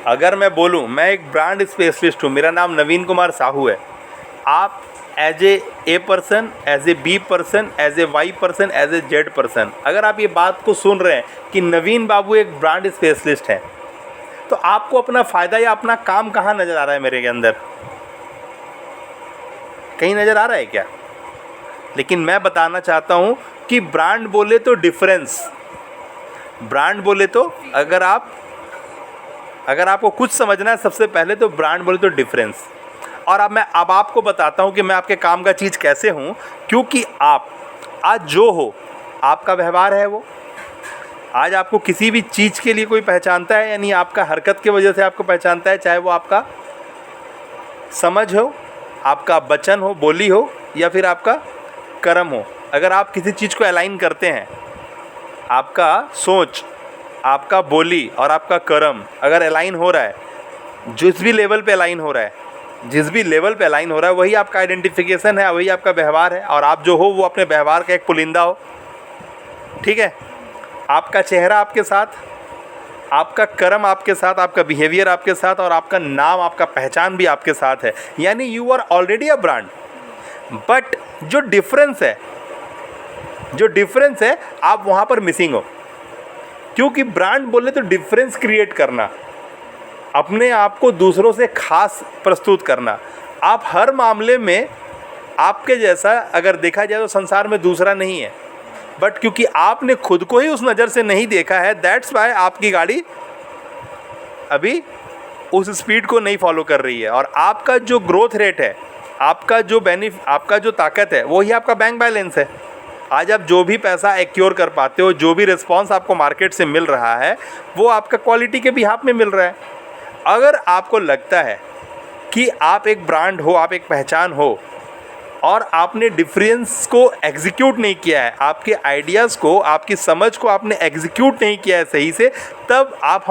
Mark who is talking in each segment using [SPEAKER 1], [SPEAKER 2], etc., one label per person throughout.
[SPEAKER 1] अगर मैं बोलूँ मैं एक ब्रांड स्पेशलिस्ट हूँ, मेरा नाम नवीन कुमार साहू है, आप as a person, as a B person, as a Y person, as a Z person, अगर आप ये बात को सुन रहे हैं कि नवीन बाबू एक ब्रांड स्पेशलिस्ट हैं, तो आपको अपना फ़ायदा या अपना काम कहाँ नज़र आ रहा है मेरे के अंदर? कहीं नज़र आ रहा है क्या? लेकिन मैं बताना चाहता हूँ कि ब्रांड बोले तो डिफरेंस, ब्रांड बोले तो अगर आपको कुछ समझना है सबसे पहले तो ब्रांड बोले तो डिफरेंस। और अब मैं आपको बताता हूँ कि मैं आपके काम का चीज़ कैसे हूँ, क्योंकि आप आज जो हो आपका व्यवहार है वो। आज आपको किसी भी चीज़ के लिए कोई पहचानता है, यानी आपका हरकत की वजह से आपको पहचानता है, चाहे वो आपका समझ हो, आपका वचन हो, बोली हो, या फिर आपका कर्म हो। अगर आप किसी चीज़ को अलाइन करते हैं, आपका सोच, आपका बोली और आपका कर्म अगर अलाइन हो रहा है, जिस भी लेवल पे अलाइन हो रहा है, जिस भी लेवल पे अलाइन हो रहा है, वही आपका आइडेंटिफिकेशन है, वही आपका व्यवहार है। और आप जो हो वो अपने व्यवहार का एक पुलिंदा हो, ठीक है? आपका चेहरा आपके साथ, आपका कर्म आपके साथ, आपका बिहेवियर आपके साथ, और आपका नाम, आपका पहचान भी आपके साथ है, यानी you are already a brand. But जो डिफरेंस है आप वहाँ पर मिसिंग हो, क्योंकि ब्रांड बोले तो डिफरेंस क्रिएट करना, अपने आप को दूसरों से खास प्रस्तुत करना। आप हर मामले में आपके जैसा अगर देखा जाए तो संसार में दूसरा नहीं है, बट क्योंकि आपने खुद को ही उस नज़र से नहीं देखा है, दैट्स वाई आपकी गाड़ी अभी उस स्पीड को नहीं फॉलो कर रही है। और आपका जो ग्रोथ रेट है, आपका जो ताकत है, वही आपका बैंक बैलेंस है। आज आप जो भी पैसा एक्योर कर पाते हो, जो भी रिस्पॉन्स आपको मार्केट से मिल रहा है, वो आपका क्वालिटी के बिहाफ में मिल रहा है। अगर आपको लगता है कि आप एक ब्रांड हो, आप एक पहचान हो, और आपने डिफरेंस को एग्जीक्यूट नहीं किया है, आपके आइडियाज़ को, आपकी समझ को आपने एग्जीक्यूट नहीं किया है सही से, तब आप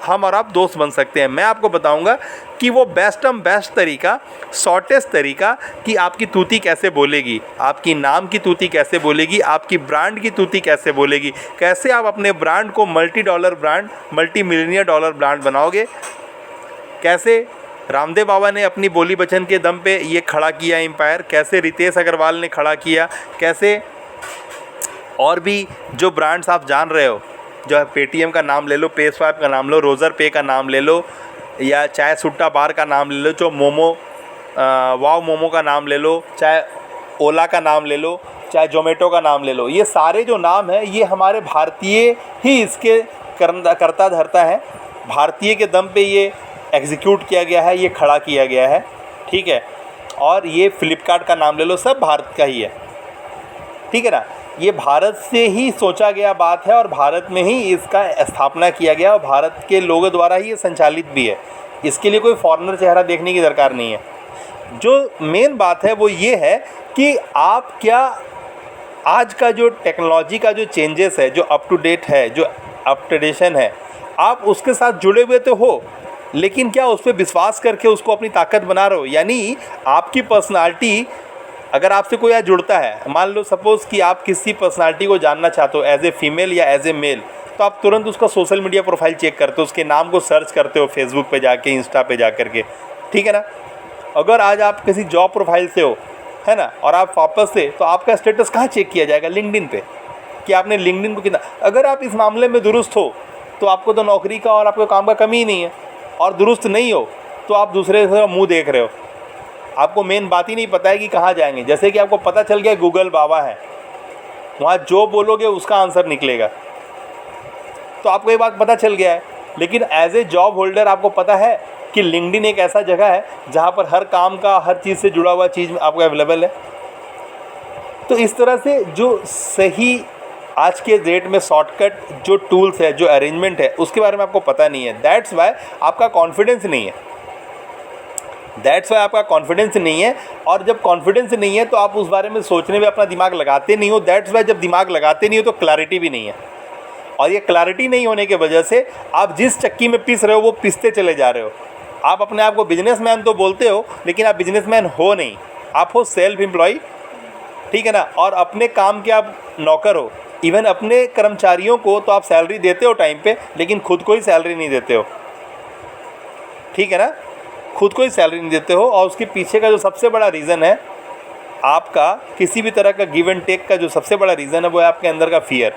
[SPEAKER 1] हम और आप दोस्त बन सकते हैं। मैं आपको बताऊंगा कि वो बेस्ट तरीका, शॉर्टेस्ट तरीका कि आपकी तूती कैसे बोलेगी, आपकी नाम की तूती कैसे बोलेगी, आपकी ब्रांड की तूती कैसे बोलेगी, कैसे आप अपने ब्रांड को मल्टी मिलियनियर डॉलर ब्रांड बनाओगे, कैसे रामदेव बाबा ने अपनी बोली वचन के दम पे ये खड़ा किया एम्पायर, कैसे रितेश अग्रवाल ने खड़ा किया, कैसे और भी जो ब्रांड्स आप जान रहे हो, जो है पेटीएम का नाम ले लो, पे स्वाइप का नाम लो, रोज़र पे का नाम ले लो, या चाहे सुट्टा बार का नाम ले लो, जो वाव मोमो का नाम ले लो, चाहे ओला का नाम ले लो, चाहे जोमेटो का नाम ले लो। ये सारे जो नाम हैं ये हमारे भारतीय ही इसके करता धरता है, भारतीय के दम पे ये एग्जीक्यूट किया गया है, ये खड़ा किया गया है, ठीक है? और ये फ्लिपकार्ट का नाम ले लो, सब भारत का ही है, ठीक है ना? ये भारत से ही सोचा गया बात है और भारत में ही इसका स्थापना किया गया और भारत के लोगों द्वारा ही ये संचालित भी है। इसके लिए कोई फॉरेनर चेहरा देखने की दरकार नहीं है। जो मेन बात है वो ये है कि आप क्या आज का जो टेक्नोलॉजी का जो चेंजेस है, जो अप टू डेट है, जो अपडेशन है, आप उसके साथ जुड़े हुए तो हो, लेकिन क्या उस पर विश्वास करके उसको अपनी ताकत बना रहे हो? यानी आपकी पर्सनालिटी, अगर आपसे कोई आज जुड़ता है, मान लो सपोज़ कि आप किसी पर्सनालिटी को जानना चाहते हो एज ए फीमेल या एज ए मेल, तो आप तुरंत उसका सोशल मीडिया प्रोफाइल चेक करते हो, उसके नाम को सर्च करते हो फेसबुक पे जाके, इंस्टा पे जा करके, ठीक है ना? अगर आज आप किसी जॉब प्रोफाइल से हो, है ना, और आप वापस से, तो आपका स्टेटस कहाँ चेक किया जाएगा? लिंक्डइन पे, कि आपने लिंक्डइन को कितना। अगर आप इस मामले में दुरुस्त हो तो आपको तो नौकरी का और आपको काम का कमी ही नहीं है, और दुरुस्त नहीं हो तो आप दूसरे से मुंह देख रहे हो, आपको मेन बात ही नहीं पता है कि कहाँ जाएंगे। जैसे कि आपको पता चल गया गूगल बाबा है, वहाँ जो बोलोगे उसका आंसर निकलेगा, तो आपको ये बात पता चल गया है। लेकिन एज ए जॉब होल्डर आपको पता है कि लिंक्डइन एक ऐसा जगह है जहाँ पर हर काम का, हर चीज़ से जुड़ा हुआ चीज़ आपको अवेलेबल है। तो इस तरह से जो सही आज के डेट में शॉर्टकट जो टूल्स है, जो अरेंजमेंट है, उसके बारे में आपको पता नहीं है। दैट्स वाई आपका कॉन्फिडेंस नहीं है, और जब कॉन्फिडेंस नहीं है तो आप उस बारे में सोचने में अपना दिमाग लगाते नहीं हो। दैट्स वाई जब दिमाग लगाते नहीं हो तो क्लैरिटी भी नहीं है, और ये क्लैरिटी नहीं होने की वजह से आप जिस चक्की में पिस रहे हो वो पिसते चले जा रहे हो। आप अपने आप को बिजनेसमैन तो बोलते हो, लेकिन आप बिजनेसमैन हो नहीं, आप हो सेल्फ एम्प्लॉय, ठीक है ना? और अपने काम के आप नौकर हो। इवन अपने कर्मचारियों को तो आप सैलरी देते हो टाइम पे, लेकिन खुद को ही सैलरी नहीं देते हो। ठीक है ना, खुद को ही सैलरी नहीं देते हो, और उसके पीछे का जो सबसे बड़ा रीज़न है आपका किसी भी तरह का गिव एंड टेक का जो सबसे बड़ा रीज़न है वो है आपके अंदर का फियर,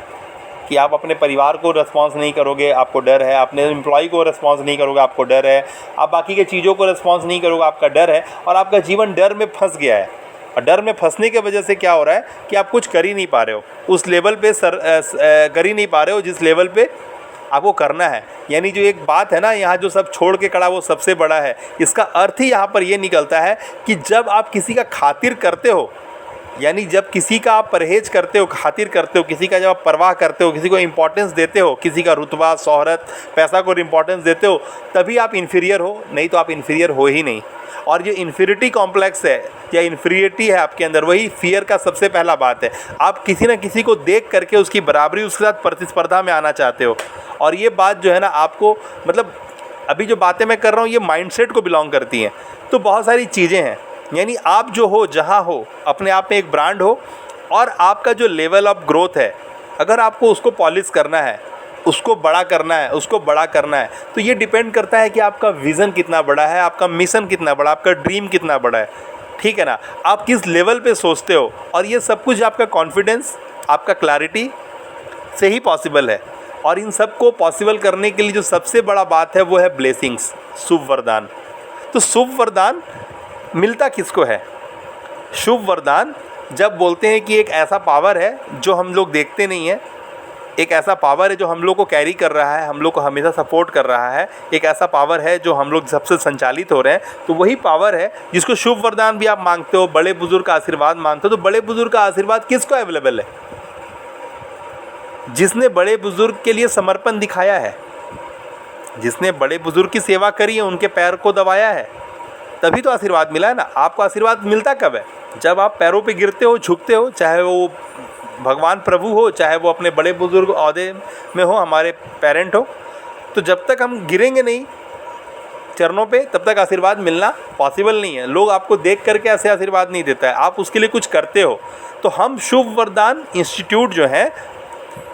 [SPEAKER 1] कि आप अपने परिवार को रिस्पॉन्स नहीं करोगे, आपको डर है, अपने एम्प्लॉय को रिस्पॉन्स नहीं करोगे, आपको डर है, आप बाकी के चीज़ों को रिस्पॉन्स नहीं करोगे, आपका डर है, और आपका जीवन डर में फंस गया है। और डर में फंसने की वजह से क्या हो रहा है कि आप कुछ कर ही नहीं पा रहे हो, उस लेवल पे कर ही नहीं पा रहे हो जिस लेवल पे आपको करना है। यानी जो एक बात है ना, यहाँ जो सब छोड़ के खड़ा वो सबसे बड़ा है, इसका अर्थ ही यहाँ पर ये निकलता है कि जब आप किसी का खातिर करते हो, यानी जब किसी का आप परहेज करते हो, खातिर करते हो, किसी का जब आप परवाह करते हो, किसी को इम्पोर्टेंस देते हो, किसी का रुतबा, शोहरत, पैसा को इम्पोर्टेंस देते हो, तभी आप इन्फीरियर हो, नहीं तो आप इन्फीरियर हो ही नहीं। और जो इन्फीरियरिटी कॉम्प्लेक्स है या इन्फीरियरिटी है आपके अंदर, वही फियर का सबसे पहला बात है। आप किसी न किसी को देख करके उसकी बराबरी, उसके साथ प्रतिस्पर्धा में आना चाहते हो। और ये बात जो है ना आपको, मतलब अभी जो बातें मैं कर रहा हूँ ये माइंडसेट को बिलोंग करती हैं। तो बहुत सारी चीज़ें हैं, यानी आप जो हो, जहाँ हो, अपने आप में एक ब्रांड हो, और आपका जो लेवल ऑफ ग्रोथ है, अगर आपको उसको पॉलिश करना है, उसको बड़ा करना है, तो ये डिपेंड करता है कि आपका विज़न कितना बड़ा है, आपका मिशन कितना बड़ा, आपका ड्रीम कितना बड़ा है, ठीक है ना, आप किस लेवल पे सोचते हो। और ये सब कुछ आपका कॉन्फिडेंस, आपका क्लैरिटी से ही पॉसिबल है। और इन सब को पॉसिबल करने के लिए जो सबसे बड़ा बात है वो है ब्लेसिंग्स, शुभ वरदान। तो शुभ वरदान मिलता किसको है? शुभ वरदान जब बोलते हैं कि एक ऐसा पावर है जो हम लोग देखते नहीं हैं, एक ऐसा पावर है जो हम लोग को कैरी कर रहा है, हम लोग को हमेशा सपोर्ट कर रहा है, एक ऐसा पावर है जो हम लोग सबसे संचालित हो रहे हैं, तो वही पावर है जिसको शुभ वरदान भी आप मांगते हो, बड़े बुजुर्ग का आशीर्वाद मांगते हो। तो बड़े बुजुर्ग का आशीर्वाद किसको अवेलेबल है? जिसने बड़े बुजुर्ग के लिए समर्पण दिखाया है, जिसने बड़े बुजुर्ग की सेवा करी है, उनके पैर को दबाया है, तभी तो आशीर्वाद मिला है ना। आपको आशीर्वाद मिलता कब है? जब आप पैरों पे गिरते हो, झुकते हो, चाहे वो भगवान प्रभु हो, चाहे वो अपने बड़े बुजुर्ग ओहदे में हो, हमारे पेरेंट हो। तो जब तक हम गिरेंगे नहीं चरणों पे, तब तक आशीर्वाद मिलना पॉसिबल नहीं है। लोग आपको देख करके ऐसे आशीर्वाद नहीं देता है, आप उसके लिए कुछ करते हो। तो हम शुभ वरदान इंस्टीट्यूट जो है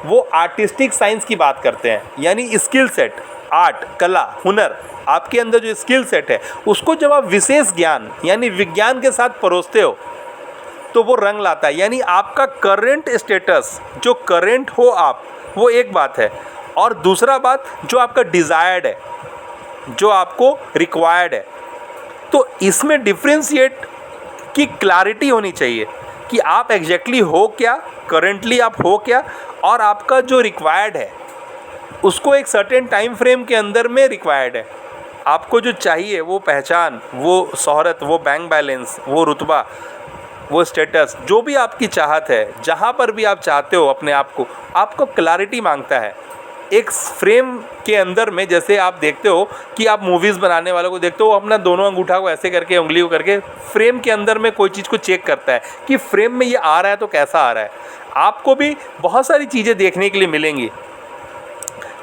[SPEAKER 1] वो आर्टिस्टिक साइंस की बात करते हैं, यानी स्किल सेट, आर्ट, कला, हुनर, आपके अंदर जो स्किल सेट है उसको जब आप विशेष ज्ञान यानी विज्ञान के साथ परोसते हो तो वो रंग लाता है। यानी आपका करंट स्टेटस, जो करंट हो आप, वो एक बात है, और दूसरा बात जो आपका डिज़ायर्ड है, जो आपको रिक्वायर्ड है। तो इसमें डिफ्रेंशिएट की क्लैरिटी होनी चाहिए कि आप एग्जैक्टली हो क्या, करेंटली आप हो क्या, और आपका जो रिक्वायर्ड है उसको एक सर्टेन टाइम फ्रेम के अंदर में रिक्वायर्ड है। आपको जो चाहिए वो पहचान, वो शोहरत, वो बैंक बैलेंस, वो रुतबा, वो स्टेटस, जो भी आपकी चाहत है, जहाँ पर भी आप चाहते हो अपने आप को, आपको क्लैरिटी मांगता है एक फ्रेम के अंदर में। जैसे आप देखते हो कि आप मूवीज़ बनाने वालों को देखते हो, वो अपना दोनों अंगूठा को ऐसे करके, उंगली को करके फ्रेम के अंदर में कोई चीज़ को चेक करता है कि फ्रेम में ये आ रहा है तो कैसा आ रहा है। आपको भी बहुत सारी चीज़ें देखने के लिए मिलेंगी,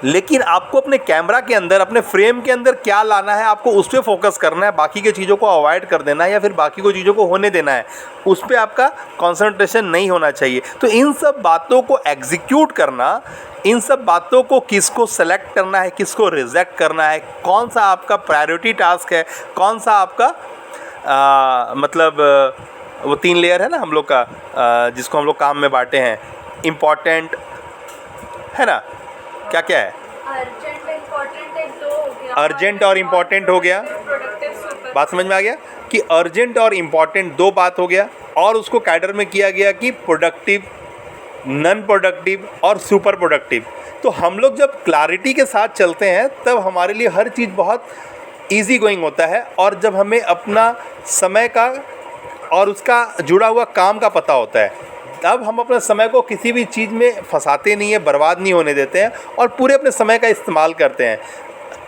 [SPEAKER 1] लेकिन आपको अपने कैमरा के अंदर, अपने फ्रेम के अंदर क्या लाना है, आपको उस पर फोकस करना है, बाकी के चीज़ों को अवॉइड कर देना है या फिर बाकी को चीज़ों को होने देना है, उस पर आपका कंसंट्रेशन नहीं होना चाहिए। तो इन सब बातों को एग्जीक्यूट करना, इन सब बातों को किसको सेलेक्ट करना है, किसको रिजेक्ट करना है, कौन सा आपका प्रायोरिटी टास्क है, कौन सा आपका मतलब वो 3 लेयर है ना हम लोग का, जिसको हम लोग काम में बांटे हैं, इम्पॉर्टेंट है ना, क्या क्या है, अर्जेंट और इम्पॉर्टेंट हो गया। बात समझ में आ गया कि अर्जेंट और इम्पॉर्टेंट 2 बात हो गया, और उसको कैडर में किया गया कि प्रोडक्टिव, नॉन प्रोडक्टिव और सुपर प्रोडक्टिव। तो हम लोग जब क्लैरिटी के साथ चलते हैं तब हमारे लिए हर चीज़ बहुत इजी गोइंग होता है, और जब हमें अपना समय का और उसका जुड़ा हुआ काम का पता होता है, तब हम अपने समय को किसी भी चीज़ में फंसाते नहीं है, बर्बाद नहीं होने देते हैं, और पूरे अपने समय का इस्तेमाल करते हैं।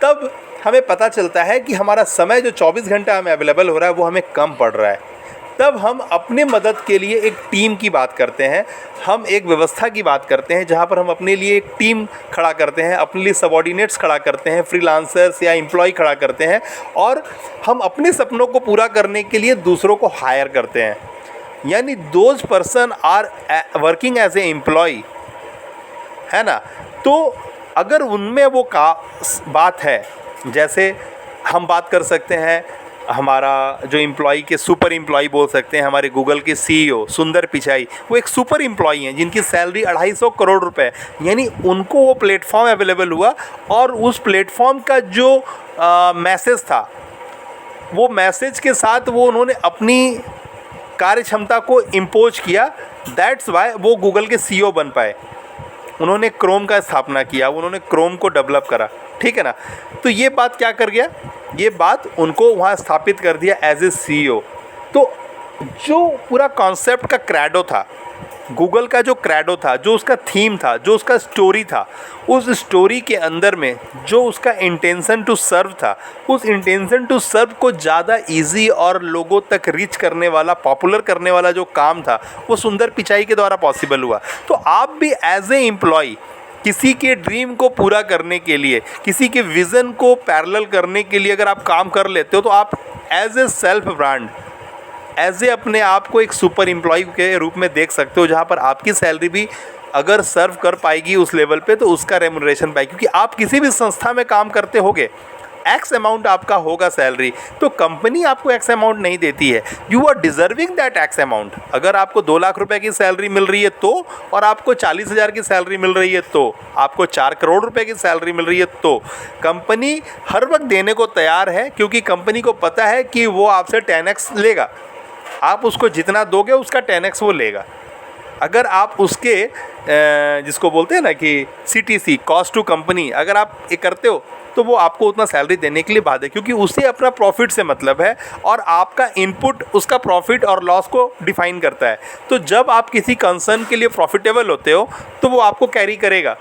[SPEAKER 1] तब हमें पता चलता है कि हमारा समय जो 24 घंटा हमें अवेलेबल हो रहा है वो हमें कम पड़ रहा है। तब हम अपने मदद के लिए एक टीम की बात करते हैं, हम एक व्यवस्था की बात करते हैं, जहाँ पर हम अपने लिए एक टीम खड़ा करते हैं, अपने लिए सबऑर्डिनेट्स खड़ा करते हैं, फ्रीलांसर्स या एम्प्लॉय खड़ा करते हैं, और हम अपने सपनों को पूरा करने के लिए दूसरों को हायर करते हैं। यानी those person are working as a employee, है ना। तो अगर उनमें वो बात है, जैसे हम बात कर सकते हैं हमारा जो एम्प्लॉई के सुपर एम्प्लॉई बोल सकते हैं, हमारे गूगल के सीईओ सुंदर पिचाई, वो एक सुपर एम्प्लॉई हैं जिनकी सैलरी 250 करोड़ रुपए, यानी उनको वो प्लेटफॉर्म अवेलेबल हुआ और उस प्लेटफॉर्म का जो मैसेज था, वो मैसेज के साथ वो उन्होंने अपनी कार्य क्षमता को इम्पोज किया। दैट्स वाई वो गूगल के सीईओ बन पाए। उन्होंने क्रोम का स्थापना किया, उन्होंने क्रोम को डेवलप करा, ठीक है ना। तो ये बात क्या कर गया, ये बात उनको वहाँ स्थापित कर दिया एज ए सीईओ। तो जो पूरा कॉन्सेप्ट का क्रेडो था, गूगल का जो क्रेडो था, जो उसका थीम था, जो उसका स्टोरी था, उस स्टोरी के अंदर में जो उसका इंटेंशन टू सर्व था, उस इंटेंशन टू सर्व को ज़्यादा इजी और लोगों तक रीच करने वाला, पॉपुलर करने वाला जो काम था, वो सुंदर पिचाई के द्वारा पॉसिबल हुआ। तो आप भी एज ए एम्प्लॉय किसी के ड्रीम को पूरा करने के लिए, किसी के विज़न को पैरेलल करने के लिए अगर आप काम कर लेते हो, तो आप as a self brand, as a अपने आप को एक सुपर एम्प्लॉय के रूप में देख सकते हो, जहाँ पर आपकी सैलरी भी अगर सर्व कर पाएगी उस लेवल पे, तो उसका रेम्यूनरेशन पाएगी। क्योंकि आप किसी भी संस्था में काम करते होगे, एक्स अमाउंट आपका होगा सैलरी, तो कंपनी आपको एक्स अमाउंट नहीं देती है, you are deserving that X amount. अगर आपको 2 लाख रुपए की सैलरी मिल रही है तो, और आपको 40,000 की सैलरी मिल रही है तो, आपको 4 करोड़ रुपए की सैलरी मिल रही है तो, कंपनी हर वक्त देने को तैयार है, क्योंकि कंपनी को पता है कि वो आपसे 10x लेगा। आप उसको जितना दोगे उसका 10x वो लेगा। अगर आप उसके जिसको बोलते हैं ना कि CTC, कॉस्ट टू कंपनी, अगर आप ये करते हो तो वो आपको उतना सैलरी देने के लिए बाध्य है, क्योंकि उसे अपना प्रॉफिट से मतलब है और आपका इनपुट उसका प्रॉफिट और लॉस को डिफाइन करता है। तो जब आप किसी कंसर्न के लिए प्रॉफिटेबल होते हो तो वो आपको कैरी करेगा।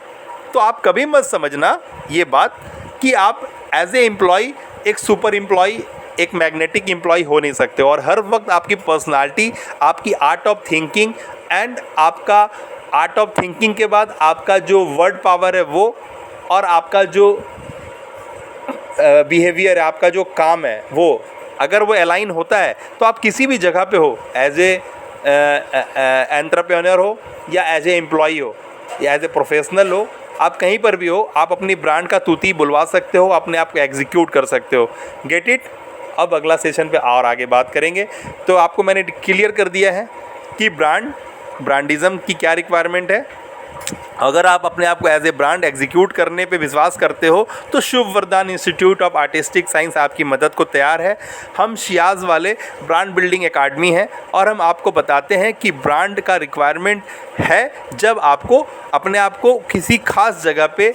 [SPEAKER 1] तो आप कभी मत समझना ये बात कि आप एज ए एम्प्लॉय एक सुपर एम्प्लॉय, एक मैग्नेटिक एम्प्लॉय हो नहीं सकते। और हर वक्त आपकी पर्सनालिटी, आपकी आर्ट ऑफ थिंकिंग एंड आपका आर्ट ऑफ थिंकिंग के बाद आपका जो वर्ड पावर है वो, और आपका जो बिहेवियर है, आपका जो काम है वो, अगर वो अलाइन होता है तो आप किसी भी जगह पे हो, एज ए एंटरप्रेन्योर हो या एज ए एम्प्लॉय हो या एज ए प्रोफेशनल हो, आप कहीं पर भी हो, आप अपनी ब्रांड का तूती बुलवा सकते हो, अपने आप को एग्जीक्यूट कर सकते हो। Get it. अब अगला सेशन पे और आगे बात करेंगे। तो आपको मैंने क्लियर कर दिया है कि ब्रांडिज़म की क्या रिक्वायरमेंट है। अगर आप अपने आप को एज ए ब्रांड एग्जीक्यूट करने पे विश्वास करते हो तो शुभ वरदान इंस्टीट्यूट ऑफ आर्टिस्टिक साइंस आपकी मदद को तैयार है। हम शियाज़ वाले ब्रांड बिल्डिंग एकेडमी हैं और हम आपको बताते हैं कि ब्रांड का रिक्वायरमेंट है जब आपको अपने आप को किसी खास जगह पे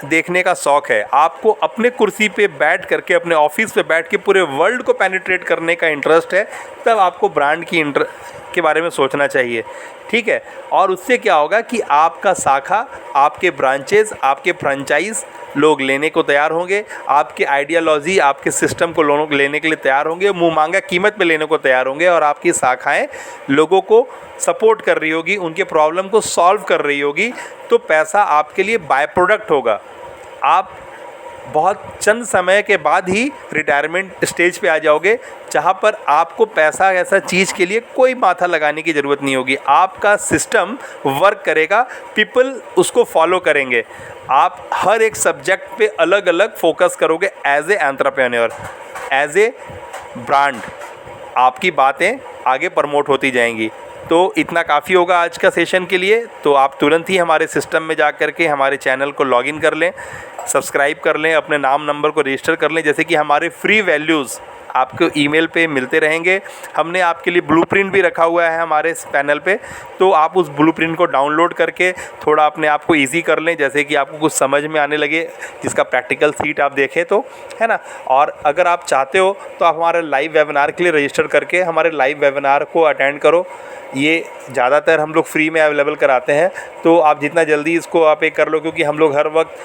[SPEAKER 1] देखने का शौक़ है, आपको अपने कुर्सी पे बैठ करके, अपने ऑफिस पे बैठ के पूरे वर्ल्ड को पेनिट्रेट करने का इंटरेस्ट है, तब आपको ब्रांड के बारे में सोचना चाहिए। ठीक है। और उससे क्या होगा कि आपका शाखा, आपके ब्रांचेज, आपके फ्रेंचाइज लोग लेने को तैयार होंगे, आपके आइडियोलॉजी, आपके सिस्टम को लोग लेने के लिए तैयार होंगे, मुँह मांगा कीमत पे लेने को तैयार होंगे, और आपकी शाखाएं लोगों को सपोर्ट कर रही होगी, उनके प्रॉब्लम को सॉल्व कर रही होगी। तो पैसा आपके लिए बाय प्रोडक्ट होगा। आप बहुत चंद समय के बाद ही रिटायरमेंट स्टेज पे आ जाओगे, जहाँ पर आपको पैसा ऐसा चीज़ के लिए कोई माथा लगाने की ज़रूरत नहीं होगी। आपका सिस्टम वर्क करेगा, पीपल उसको फॉलो करेंगे। आप हर एक सब्जेक्ट पे अलग अलग फोकस करोगे as a entrepreneur, as a brand. आपकी बातें आगे प्रमोट होती जाएंगी। तो इतना काफ़ी होगा आज का सेशन के लिए। तो आप तुरंत ही हमारे सिस्टम में जा कर के हमारे चैनल को लॉगिन कर लें, सब्सक्राइब कर लें, अपने नाम नंबर को रजिस्टर कर लें, जैसे कि हमारे फ्री वैल्यूज़ आपको ईमेल पे मिलते रहेंगे। हमने आपके लिए ब्लूप्रिंट भी रखा हुआ है हमारे इस पैनल पे, तो आप उस ब्लूप्रिंट को डाउनलोड करके थोड़ा अपने आप को ईजी कर लें, जैसे कि आपको कुछ समझ में आने लगे, जिसका प्रैक्टिकल सीट आप देखें तो, है ना। और अगर आप चाहते हो तो आप हमारे लाइव वेबिनार के लिए रजिस्टर करके हमारे लाइव वेबिनार को अटेंड करो। ये ज़्यादातर हम लोग फ्री में अवेलेबल कराते हैं, तो आप जितना जल्दी इसको आप एक कर लो, क्योंकि हम लोग हर वक्त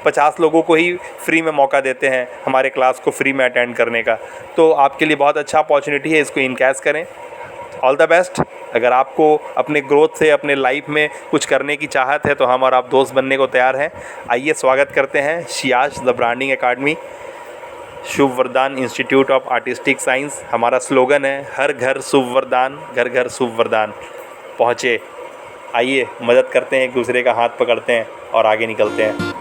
[SPEAKER 1] 50 लोगों को ही फ्री में मौका देते हैं हमारे क्लास को फ्री में अटेंड करने का। तो आपके लिए बहुत अच्छा अपॉर्चुनिटी है, इसको इनकैश करें। All the best. अगर आपको अपने ग्रोथ से, अपने लाइफ में कुछ करने की चाहत है, तो हम और आप दोस्त बनने को तैयार हैं। आइए स्वागत करते हैं शियाज द ब्रांडिंग एकेडमी, शुभ वरदान इंस्टीट्यूट ऑफ आर्टिस्टिक साइंस। हमारा स्लोगन है, हर घर शुभ वरदान, घर घर शुभ वरदान पहुँचे। आइए मदद करते हैं, एक दूसरे का हाथ पकड़ते हैं और आगे निकलते हैं।